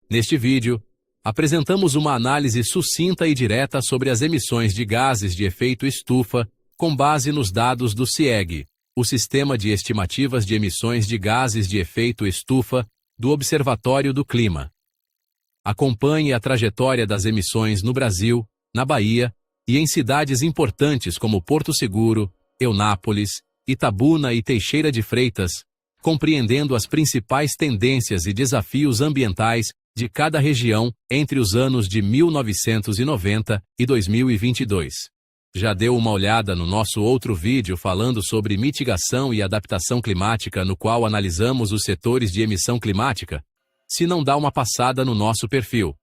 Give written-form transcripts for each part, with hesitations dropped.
Neste vídeo, apresentamos uma análise sucinta e direta sobre as emissões de gases de efeito estufa com base nos dados do CIEG, o Sistema de Estimativas de Emissões de Gases de Efeito Estufa do Observatório do Clima. Acompanhe a trajetória das emissões no Brasil, na Bahia e em cidades importantes como Porto Seguro, Eunápolis, Itabuna e Teixeira de Freitas, compreendendo as principais tendências e desafios ambientais de cada região entre os anos de 1990 e 2022. Já deu uma olhada no nosso outro vídeo falando sobre mitigação e adaptação climática, no qual analisamos os setores de emissão climática? Se não, dá uma passada no nosso perfil.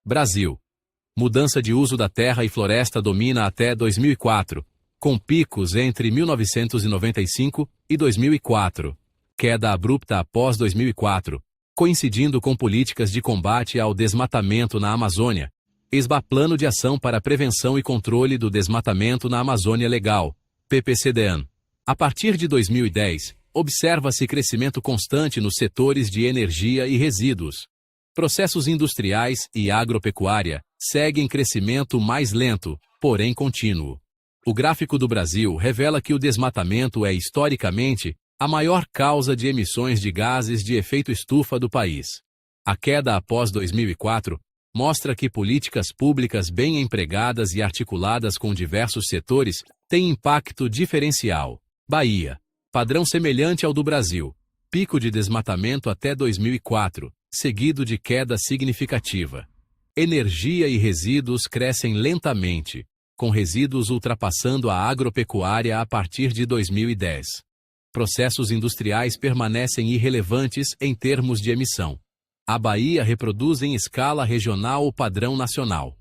Brasil. Mudança de uso da terra e floresta domina até 2004, com picos entre 1995 e 2004. Queda abrupta após 2004, coincidindo com políticas de combate ao desmatamento na Amazônia. ESBA Plano de Ação para a Prevenção e Controle do Desmatamento na Amazônia Legal, PPCDAN. A partir de 2010, observa-se crescimento constante nos setores de energia e resíduos. Processos industriais e agropecuária seguem crescimento mais lento, porém contínuo. O gráfico do Brasil revela que o desmatamento é historicamente a maior causa de emissões de gases de efeito estufa do país. A queda após 2004 mostra que políticas públicas bem empregadas e articuladas com diversos setores têm impacto diferencial. Bahia. Padrão semelhante ao do Brasil. Pico de desmatamento até 2004, seguido de queda significativa. Energia e resíduos crescem lentamente, com resíduos ultrapassando a agropecuária a partir de 2010. Processos industriais permanecem irrelevantes em termos de emissão. A Bahia reproduz em escala regional o padrão nacional.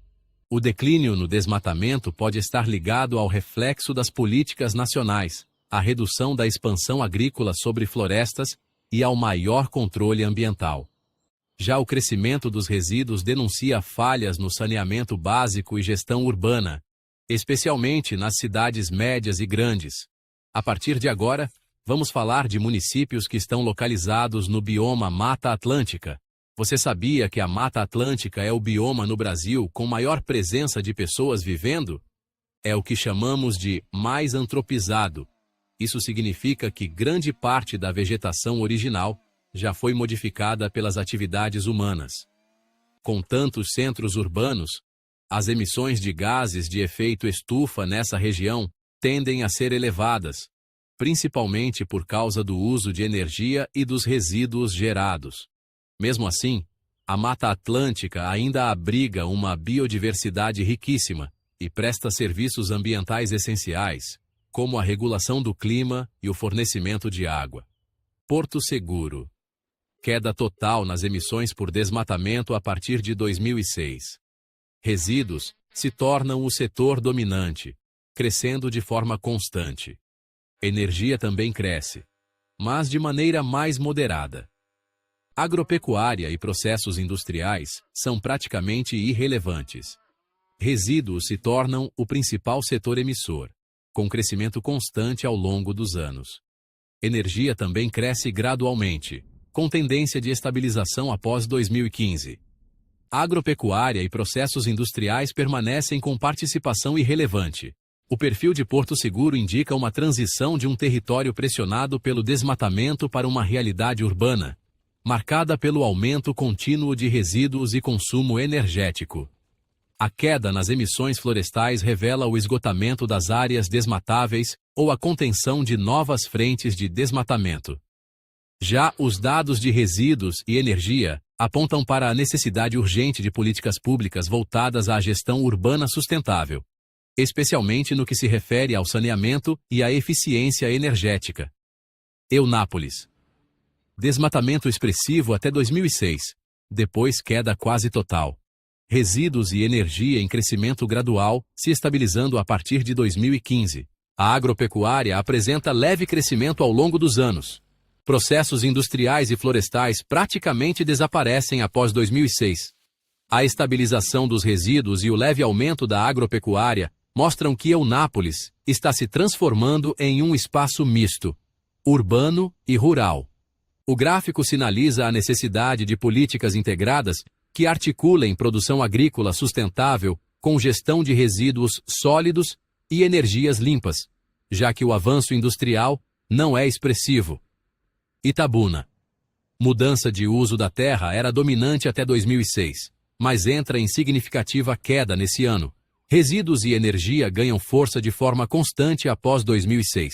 O declínio no desmatamento pode estar ligado ao reflexo das políticas nacionais, à redução da expansão agrícola sobre florestas e ao maior controle ambiental. Já o crescimento dos resíduos denuncia falhas no saneamento básico e gestão urbana, especialmente nas cidades médias e grandes. A partir de agora, vamos falar de municípios que estão localizados no bioma Mata Atlântica. Você sabia que a Mata Atlântica é o bioma no Brasil com maior presença de pessoas vivendo? É o que chamamos de mais antropizado. Isso significa que grande parte da vegetação original já foi modificada pelas atividades humanas. Com tantos centros urbanos, as emissões de gases de efeito estufa nessa região tendem a ser elevadas, principalmente por causa do uso de energia e dos resíduos gerados. Mesmo assim, a Mata Atlântica ainda abriga uma biodiversidade riquíssima e presta serviços ambientais essenciais, como a regulação do clima e o fornecimento de água. Porto Seguro. Queda total nas emissões por desmatamento a partir de 2006. Resíduos se tornam o setor dominante, crescendo de forma constante. Energia também cresce, mas de maneira mais moderada. Agropecuária e processos industriais são praticamente irrelevantes. Resíduos se tornam o principal setor emissor, com crescimento constante ao longo dos anos. Energia também cresce gradualmente, com tendência de estabilização após 2015. Agropecuária e processos industriais permanecem com participação irrelevante. O perfil de Porto Seguro indica uma transição de um território pressionado pelo desmatamento para uma realidade urbana, marcada pelo aumento contínuo de resíduos e consumo energético. A queda nas emissões florestais revela o esgotamento das áreas desmatáveis ou a contenção de novas frentes de desmatamento. Já os dados de resíduos e energia apontam para a necessidade urgente de políticas públicas voltadas à gestão urbana sustentável, especialmente no que se refere ao saneamento e à eficiência energética. Eunápolis. Desmatamento expressivo até 2006, depois queda quase total. Resíduos e energia em crescimento gradual, se estabilizando a partir de 2015. A agropecuária apresenta leve crescimento ao longo dos anos. Processos industriais e florestais praticamente desaparecem após 2006. A estabilização dos resíduos e o leve aumento da agropecuária mostram que Eunápolis está se transformando em um espaço misto, urbano e rural. O gráfico sinaliza a necessidade de políticas integradas que articulem produção agrícola sustentável com gestão de resíduos sólidos e energias limpas, já que o avanço industrial não é expressivo. Itabuna. Mudança de uso da terra era dominante até 2006, mas entra em significativa queda nesse ano. Resíduos e energia ganham força de forma constante após 2006.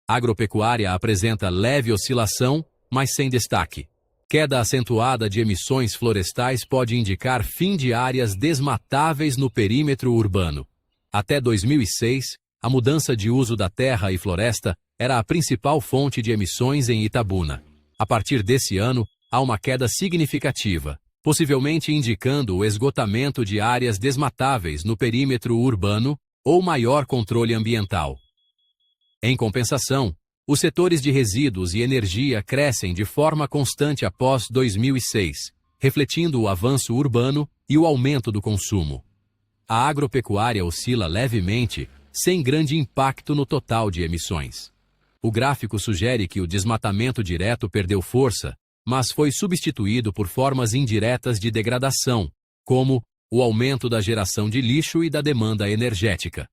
Agropecuária apresenta leve oscilação, mas sem destaque. Queda acentuada de emissões florestais pode indicar fim de áreas desmatáveis no perímetro urbano. Até 2006, a mudança de uso da terra e floresta era a principal fonte de emissões em Itabuna. A partir desse ano, há uma queda significativa, possivelmente indicando o esgotamento de áreas desmatáveis no perímetro urbano ou maior controle ambiental. Em compensação, os setores de resíduos e energia crescem de forma constante após 2006, refletindo o avanço urbano e o aumento do consumo. A agropecuária oscila levemente, sem grande impacto no total de emissões. O gráfico sugere que o desmatamento direto perdeu força, mas foi substituído por formas indiretas de degradação, como o aumento da geração de lixo e da demanda energética.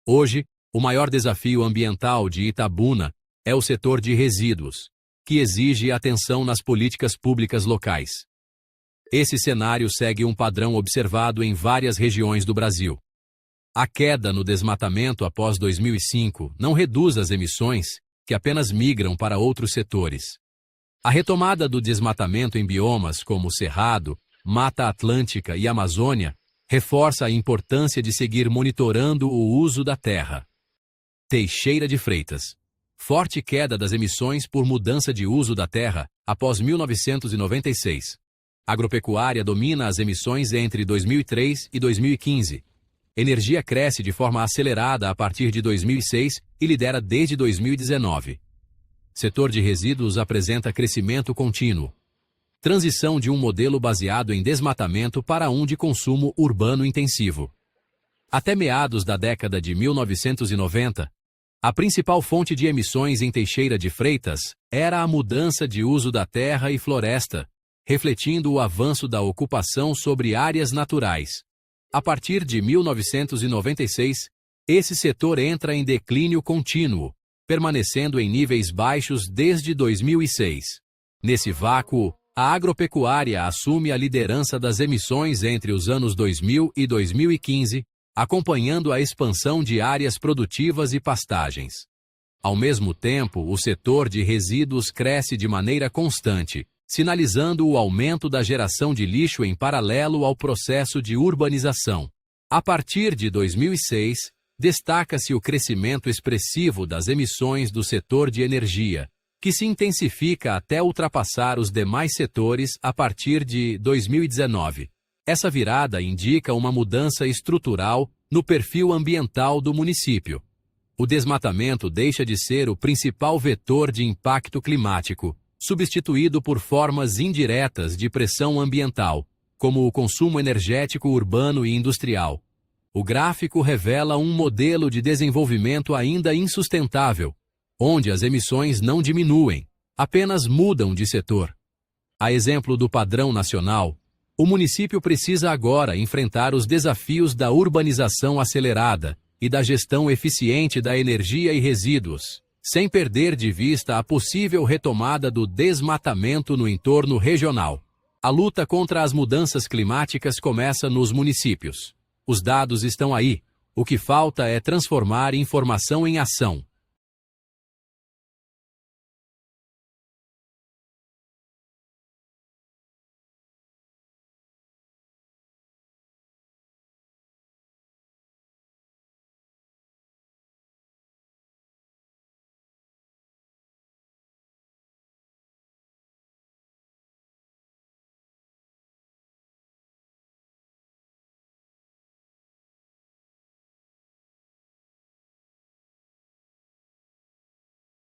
Hoje, o maior desafio ambiental de Itabuna é o setor de resíduos, que exige atenção nas políticas públicas locais. Esse cenário segue um padrão observado em várias regiões do Brasil. A queda no desmatamento após 2005 não reduz as emissões, que apenas migram para outros setores. A retomada do desmatamento em biomas como Cerrado, Mata Atlântica e Amazônia reforça a importância de seguir monitorando o uso da terra. Teixeira de Freitas. Forte queda das emissões por mudança de uso da terra após 1996. Agropecuária domina as emissões entre 2003 e 2015. Energia cresce de forma acelerada a partir de 2006 e lidera desde 2019. Setor de resíduos apresenta crescimento contínuo. Transição de um modelo baseado em desmatamento para um de consumo urbano intensivo. Até meados da década de 1990, a principal fonte de emissões em Teixeira de Freitas era a mudança de uso da terra e floresta, refletindo o avanço da ocupação sobre áreas naturais. A partir de 1996, esse setor entra em declínio contínuo, permanecendo em níveis baixos desde 2006. Nesse vácuo, a agropecuária assume a liderança das emissões entre os anos 2000 e 2015, acompanhando a expansão de áreas produtivas e pastagens. Ao mesmo tempo, o setor de resíduos cresce de maneira constante, sinalizando o aumento da geração de lixo em paralelo ao processo de urbanização. A partir de 2006, destaca-se o crescimento expressivo das emissões do setor de energia, que se intensifica até ultrapassar os demais setores a partir de 2019. Essa virada indica uma mudança estrutural no perfil ambiental do município. O desmatamento deixa de ser o principal vetor de impacto climático, substituído por formas indiretas de pressão ambiental, como o consumo energético urbano e industrial. O gráfico revela um modelo de desenvolvimento ainda insustentável, onde as emissões não diminuem, apenas mudam de setor. A exemplo do padrão nacional, o município precisa agora enfrentar os desafios da urbanização acelerada e da gestão eficiente da energia e resíduos, sem perder de vista a possível retomada do desmatamento no entorno regional. A luta contra as mudanças climáticas começa nos municípios. Os dados estão aí. O que falta é transformar informação em ação.